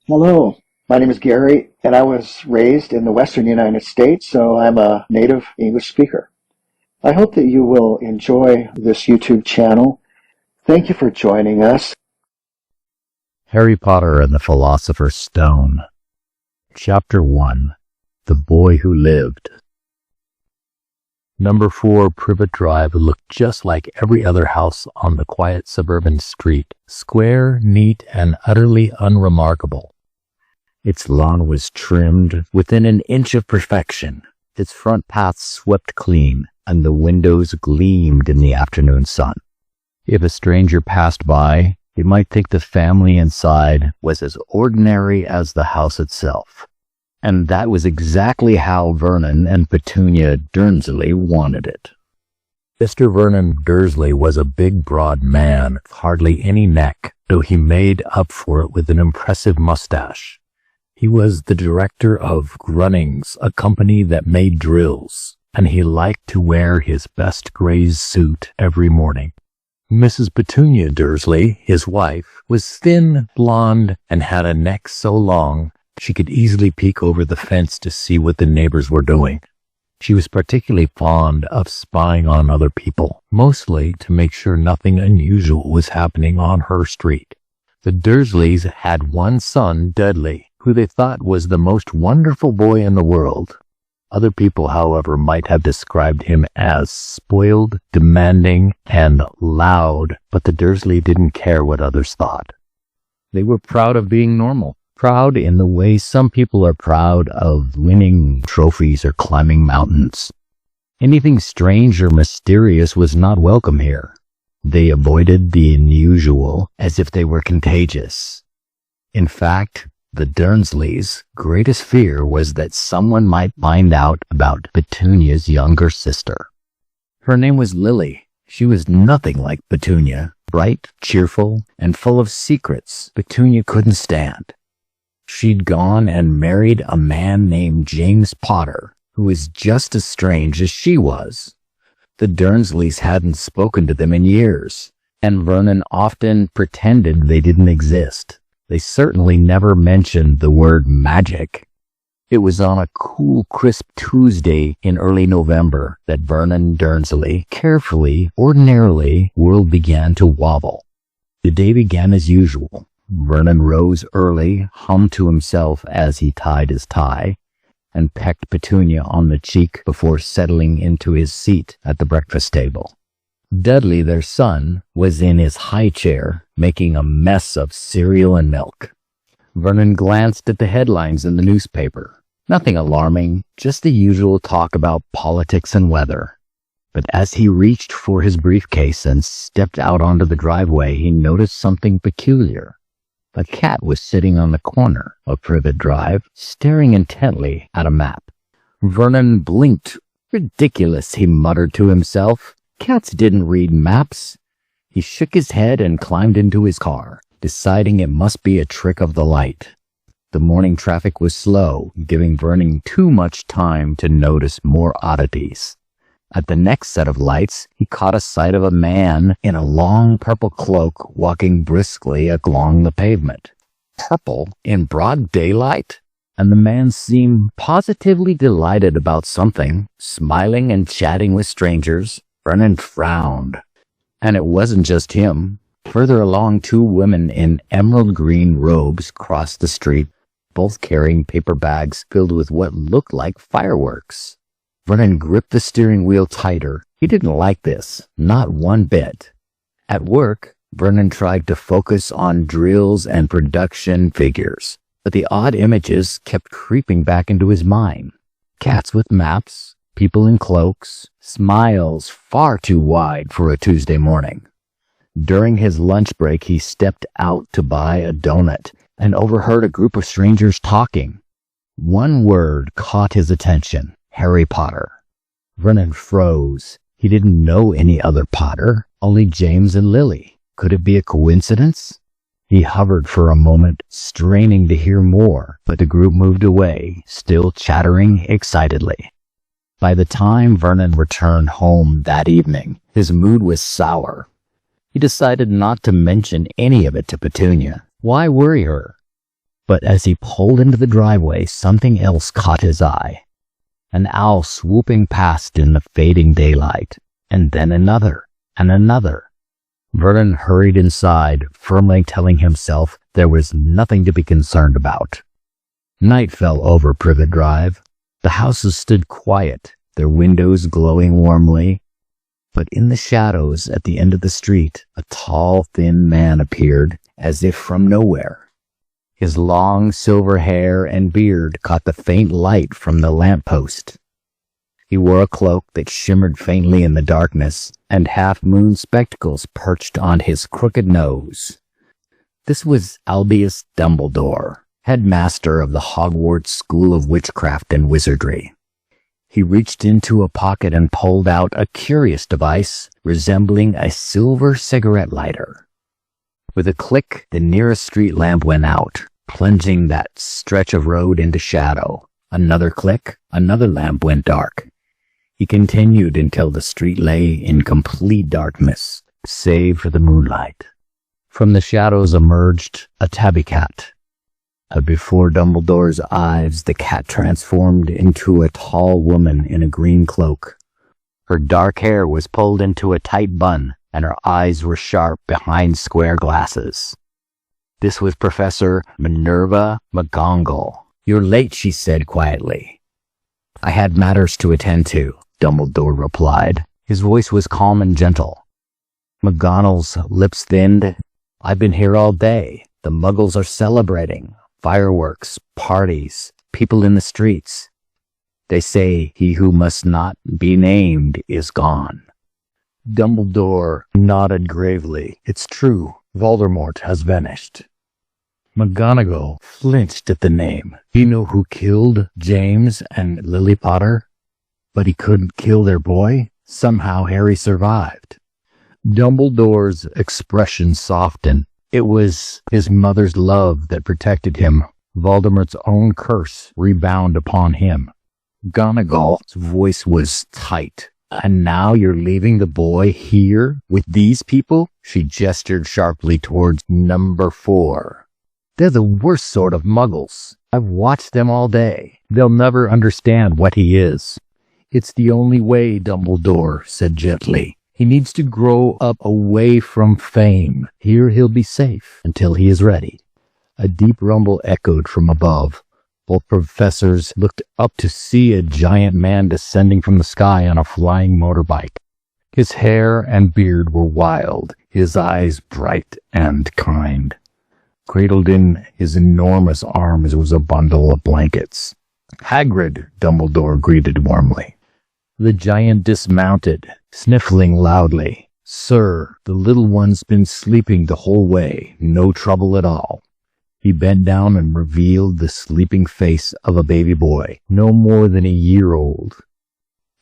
Hello, my name is Gary, and I was raised in the Western United States, so I'm a native English speaker. I hope that you will enjoy this YouTube channel. Thank you for joining us. Harry Potter and the Philosopher's Stone. Chapter 1. The Boy Who Lived. Number 4 Privet Drive looked just like every other house on the quiet suburban street, square, neat, and utterly unremarkable. Its lawn was trimmed within an inch of perfection, its front paths swept clean, and the windows gleamed in the afternoon sun. If a stranger passed by, he might think the family inside was as ordinary as the house itself. And that was exactly how Vernon and Petunia Dursley wanted it. Mr. Vernon Dursley was a big, broad man with hardly any neck, though he made up for it with an impressive mustache. He was the director of Grunnings, a company that made drills, and he liked to wear his best gray suit every morning. Mrs. Petunia Dursley, his wife, was thin, blonde, and had a neck so long she could easily peek over the fence to see what the neighbors were doing. She was particularly fond of spying on other people, mostly to make sure nothing unusual was happening on her street. The Dursleys had one son, Dudley, who they thought was the most wonderful boy in the world. Other people, however, might have described him as spoiled, demanding, and loud, but the Dursley didn't care what others thought. They were proud of being normal, proud in the way some people are proud of winning trophies or climbing mountains. Anything strange or mysterious was not welcome here. They avoided the unusual as if they were contagious. In fact, the Dursleys' greatest fear was that someone might find out about Petunia's younger sister. Her name was Lily. She was nothing like Petunia, bright, cheerful, and full of secrets Petunia couldn't stand. She'd gone and married a man named James Potter, who was just as strange as she was. The Dursleys hadn't spoken to them in years, and Vernon often pretended they didn't exist. They certainly never mentioned the word magic. It was on a cool, crisp Tuesday in early November that Vernon Dursley ordinarily, world began to wobble. The day began as usual. Vernon rose early, hummed to himself as he tied his tie, and pecked Petunia on the cheek before settling into his seat at the breakfast table. Dudley, their son, was in his high chair, making a mess of cereal and milk. Vernon glanced at the headlines in the newspaper. Nothing alarming, just the usual talk about politics and weather. But as he reached for his briefcase and stepped out onto the driveway, he noticed something peculiar. A cat was sitting on the corner of Privet Drive, staring intently at a map. Vernon blinked. Ridiculous, he muttered to himself. Cats didn't read maps. He shook his head and climbed into his car, deciding it must be a trick of the light. The morning traffic was slow, giving Vernon too much time to notice more oddities. At the next set of lights, he caught a sight of a man in a long purple cloak walking briskly along the pavement. Purple in broad daylight? And the man seemed positively delighted about something, smiling and chatting with strangers. Vernon frowned. And it wasn't just him. Further along, two women in emerald green robes crossed the street, both carrying paper bags filled with what looked like fireworks. Vernon gripped the steering wheel tighter. He didn't like this, not one bit. At work, Vernon tried to focus on drills and production figures, but the odd images kept creeping back into his mind. Cats with maps, people in cloaks, smiles far too wide for a Tuesday morning. During his lunch break, he stepped out to buy a donut and overheard a group of strangers talking. One word caught his attention: Harry Potter. Vernon froze. He didn't know any other Potter, only James and Lily. Could it be a coincidence? He hovered for a moment, straining to hear more, but the group moved away, still chattering excitedly. By the time Vernon returned home that evening, his mood was sour. He decided not to mention any of it to Petunia. Why worry her? But as he pulled into the driveway, something else caught his eye. An owl swooping past in the fading daylight, and then another, and another. Vernon hurried inside, firmly telling himself there was nothing to be concerned about. Night fell over Privet Drive. The houses stood quiet, their windows glowing warmly. But in the shadows at the end of the street, a tall, thin man appeared, as if from nowhere. His long silver hair and beard caught the faint light from the lamp-post. He wore a cloak that shimmered faintly in the darkness, and half-moon spectacles perched on his crooked nose. This was Albus Dumbledore, headmaster of the Hogwarts School of Witchcraft and Wizardry. He reached into a pocket and pulled out a curious device resembling a silver cigarette lighter. With a click, the nearest street lamp went out, plunging that stretch of road into shadow. Another click, another lamp went dark. He continued until the street lay in complete darkness, save for the moonlight. From the shadows emerged a tabby cat. Before Dumbledore's eyes, the cat transformed into a tall woman in a green cloak. Her dark hair was pulled into a tight bun, and her eyes were sharp behind square glasses. This was Professor Minerva McGonagall. "You're late," she said quietly. "I had matters to attend to," Dumbledore replied. His voice was calm and gentle. McGonagall's lips thinned. "I've been here all day. The Muggles are celebrating. Fireworks, parties, people in the streets. They say he who must not be named is gone." Dumbledore nodded gravely. "It's true. Voldemort has vanished." McGonagall flinched at the name. "Do you know who killed James and Lily Potter?" "But he couldn't kill their boy? Somehow Harry survived." Dumbledore's expression softened. It was his mother's love that protected him. Voldemort's own curse rebounded upon him. McGonagall's voice was tight. "And now you're leaving the boy here with these people?" She gestured sharply towards number 4. "They're the worst sort of Muggles. I've watched them all day. They'll never understand what he is." "It's the only way," Dumbledore said gently. "He needs to grow up away from fame. Here he'll be safe until he is ready." A deep rumble echoed from above. Both professors looked up to see a giant man descending from the sky on a flying motorbike. His hair and beard were wild, his eyes bright and kind. Cradled in his enormous arms was a bundle of blankets. "Hagrid," Dumbledore greeted warmly. The giant dismounted, sniffling loudly. "Sir, the little one's been sleeping the whole way. No trouble at all." He bent down and revealed the sleeping face of a baby boy, no more than a year old.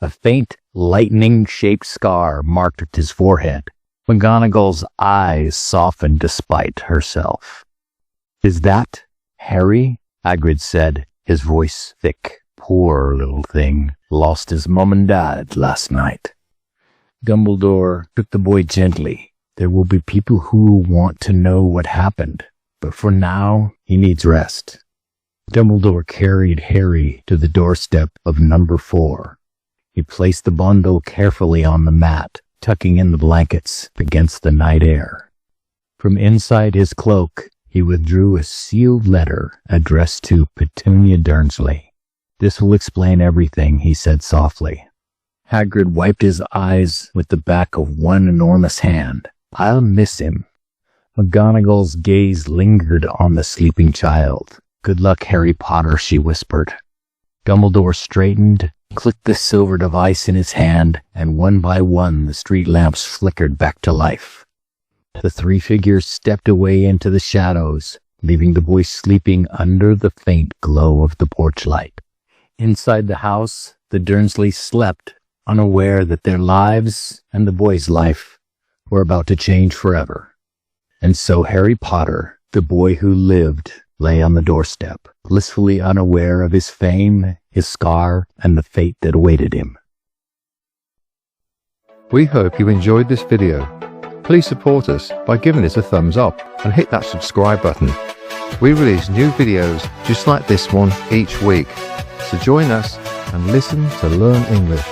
A faint, lightning-shaped scar marked his forehead. McGonagall's eyes softened despite herself. "Is that Harry?" Hagrid said, his voice thick. "Poor little thing. Lost his mom and dad last night." Dumbledore took the boy gently. "There will be people who want to know what happened, but for now, he needs rest." Dumbledore carried Harry to the doorstep of number 4. He placed the bundle carefully on the mat, tucking in the blankets against the night air. From inside his cloak, he withdrew a sealed letter addressed to Petunia Dursley. "This will explain everything," he said softly. Hagrid wiped his eyes with the back of one enormous hand. "I'll miss him." McGonagall's gaze lingered on the sleeping child. "Good luck, Harry Potter," she whispered. Dumbledore straightened, clicked the silver device in his hand, and one by one the street lamps flickered back to life. The 3 figures stepped away into the shadows, leaving the boy sleeping under the faint glow of the porch light. Inside the house, the Dursleys slept, unaware that their lives and the boy's life were about to change forever. And so Harry Potter, the boy who lived, lay on the doorstep, blissfully unaware of his fame, his scar, and the fate that awaited him. We hope you enjoyed this video. Please support us by giving us a thumbs up and hit that subscribe button. We release new videos just like this one each week. So join us and listen to learn English.